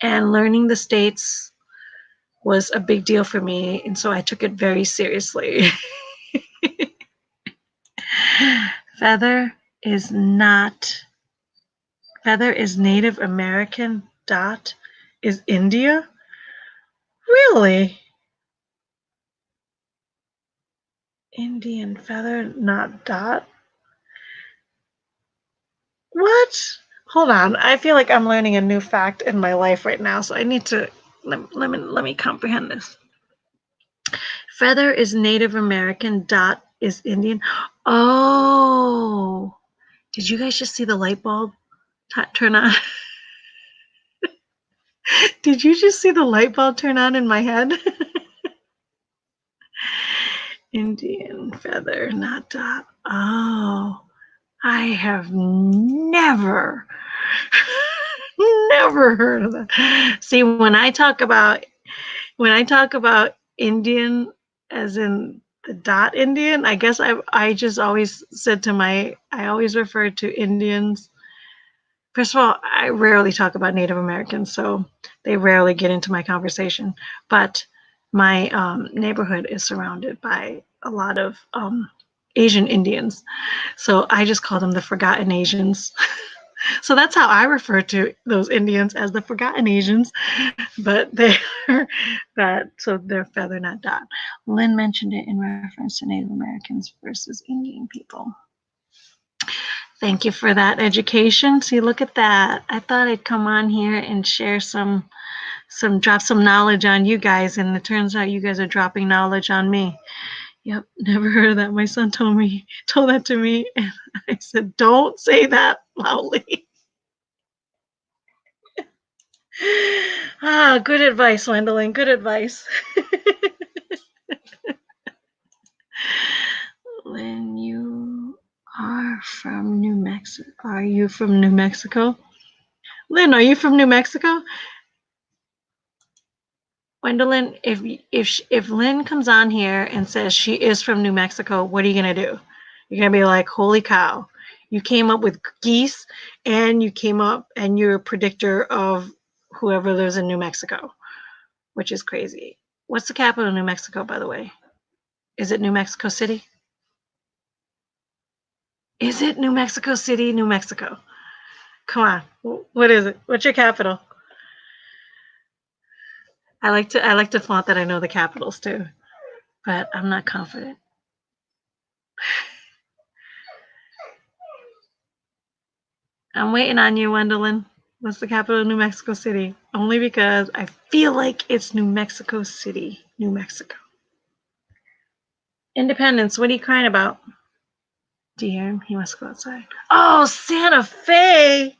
and learning the states was a big deal for me, and so I took it very seriously. Feather is not Feather is Native American. Dot is India. Really? Indian feather, not dot. What? Hold on. I feel like I'm learning a new fact in my life right now, so I need to let me comprehend this. Feather is Native American, dot is Indian. Oh, did you guys just see the light bulb turn on? Did you just see the light bulb turn on in my head? Indian feather, not dot. Oh, I have never heard of that. See, when I talk about Indian, as in the dot Indian, I guess I just always I always refer to Indians. First of all, I rarely talk about Native Americans, so they rarely get into my conversation. But my neighborhood is surrounded by a lot of Asian Indians, so I just call them the Forgotten Asians. So that's how I refer to those Indians, as the Forgotten Asians. But they're feather, not dot. Lynn mentioned it in reference to Native Americans versus Indian people. Thank you for that education. See, look at that. I thought I'd come on here and share drop some knowledge on you guys, and it turns out you guys are dropping knowledge on me. Yep, never heard of that. My son told that to me, and I said, don't say that loudly. Good advice, Wendelin. Good advice. Lynn, you are from New Mexico. Are you from New Mexico? Lynn, are you from New Mexico? Wendelin, if Lynn comes on here and says she is from New Mexico, what are you gonna do? You're gonna be like, holy cow. You came up with geese, and you're a predictor of whoever lives in New Mexico, which is crazy. What's the capital of New Mexico, by the way? Is it New Mexico City? Is it New Mexico City, New Mexico? Come on. What is it? What's your capital? I like to flaunt that I know the capitals too, but I'm not confident. I'm waiting on you, Wendelin. What's the capital of New Mexico City? Only because I feel like it's New Mexico City, New Mexico. Independence, what are you crying about? Do you hear him? He must go outside. Oh, Santa Fe!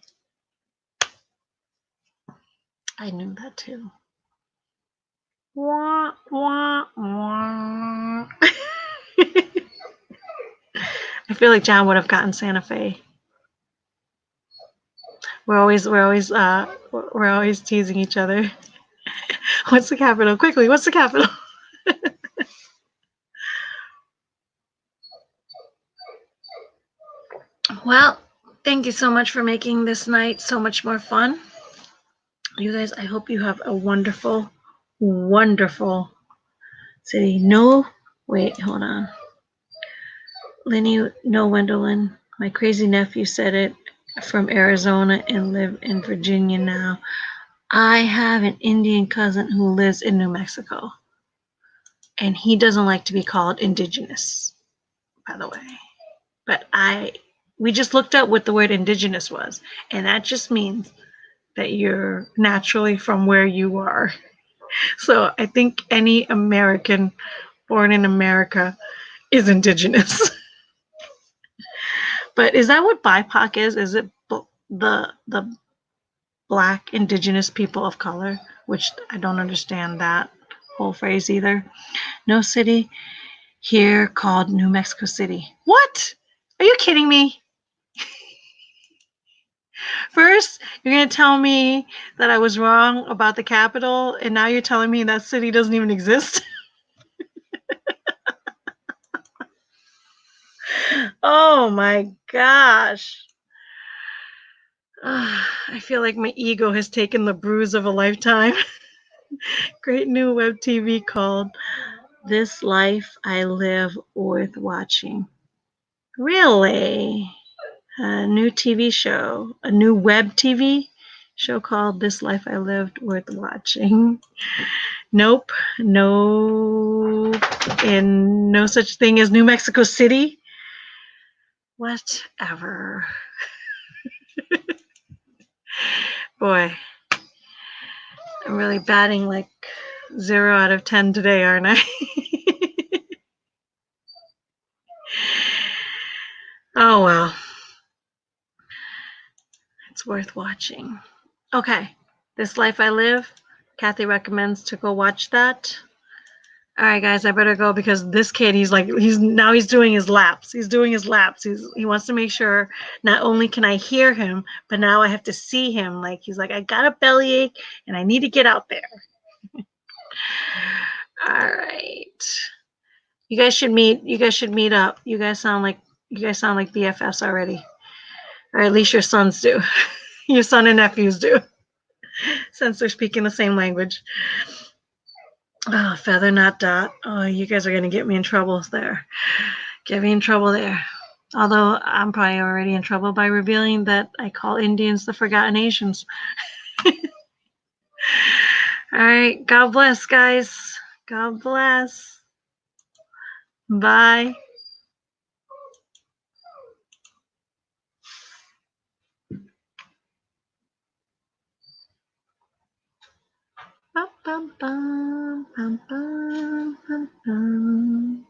I knew that too. Wah, wah, wah. I feel like John would have gotten Santa Fe. We're always teasing each other. What's the capital? Quickly, what's the capital? Well, thank you so much for making this night so much more fun. You guys, I hope you have a wonderful, wonderful city. No, wait, hold on. Lenny, no, Wendelin. My crazy nephew said it, from Arizona and live in Virginia now. I have an Indian cousin who lives in New Mexico, and he doesn't like to be called indigenous, by the way. But we just looked up what the word indigenous was, and that just means that you're naturally from where you are. So I think any American born in America is indigenous. But is that what BIPOC is? Is it the black indigenous people of color? Which I don't understand that whole phrase either. No city here called New Mexico City. What? Are you kidding me? First, you're going to tell me that I was wrong about the capital, and now you're telling me that city doesn't even exist? Oh my gosh. I feel like my ego has taken the bruise of a lifetime. Great new web TV called This Life I Live Worth Watching. Really? A new TV show, a new web TV show called This Life I Lived Worth Watching. Nope, no, and no such thing as New Mexico City. Whatever. Boy, I'm really batting like 0 out of 10 today, aren't I? Oh well, it's worth watching. Okay, This Life I Live. Kathy recommends to go watch that. All right, guys, I better go because this kid, he's doing his laps. He's doing his laps. He wants to make sure not only can I hear him, but now I have to see him. Like he's like, I got a bellyache and I need to get out there. All right, you guys should meet. You guys should meet up. You guys sound like BFFs already, or at least your sons do. Your son and nephews do, since they're speaking the same language. Oh, feather not dot. Oh, you guys are gonna get me in trouble there. Get me in trouble there. Although I'm probably already in trouble by revealing that I call Indians the Forgotten Asians. All right. God bless, guys. God bless. Bye. Bum, bum, bum, bum, bum, bum, bum.